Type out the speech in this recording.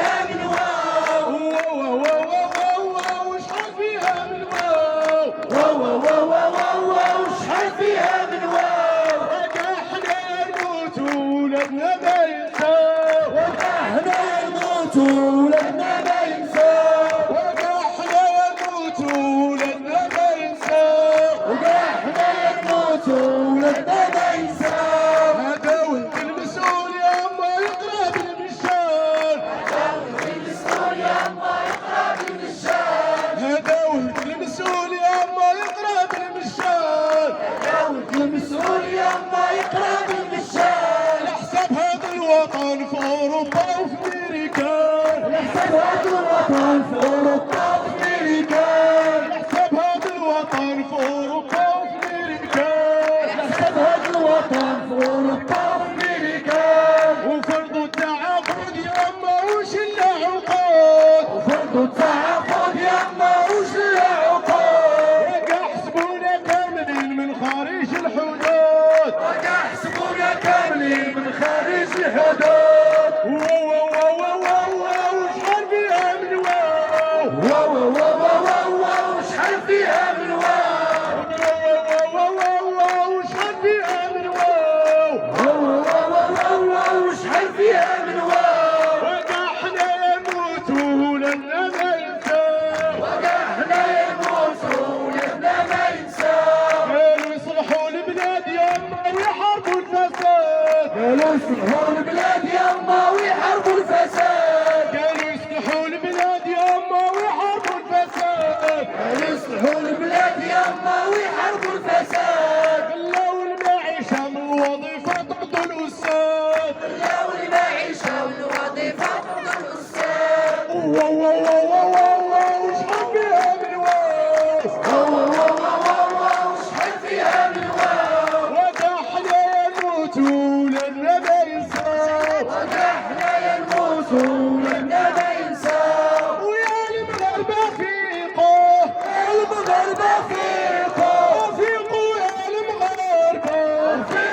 فيها من واو شحال فيها من واو شحال فيها من واو وكاع حنا نموتو ولادنا ما ينساو وكاع حنا نموتو ولادنا ما ينساو وكاع حنا نموتو ولادنا ما ينساو وكاع حنا نموتو ولادنا ما ينساو هذا ولد المسؤول يا ما يقرا بالمشان المسؤول يا ما يقرا بالمشان هذا ولد المسؤول يا ما يقرا بالمشان المسؤول يا ما يقرا بالمشان حسب هذا الوطن في اوروبا وفي امريكان يحسب هذا الوطن في اوروبا وفي امريكان حسب هذا الوطن في اوروبا وفي امريكان يحسب هذا الوطن في اوروبا وفي امريكان وفرضوا التعاقد يا ما وش الا عقود وفرضوا التعاقد يا ما وش له عقود وكاع حسبونا كاملين من خارج الحدود وكاع حسبونا كاملين من خارج الحدود شحال فيها من واو شحال فيها من واو شحال فيها من واو شحال فيها من واو وكاع حنا نموتو ولادنا ما ينساو وكاع حنا نموتو ولادنا ما ينساو قالوا يصلحوا البلاد يما ويحاربوا الفساد قالوا يصلحوا البلاد يما ويحاربوا الفساد قالوا يصلحوا البلاد يما ويحاربوا الفساد قالوا يصلحوا البلاد يما ويحاربوا الفساد خلاو المعيشة من الوظيفة تعطوا الأستاذ خلاو المعيشة والوظيفة تعطوا الأستاذ شحال فيها من واو شحال فيها من واو وكاع حنا نموتو ولادنا ما ينساو وكاع حنايا نموتو ولادنا ما ينساو ويا المغاربة فيقوه المغاربة فيقوا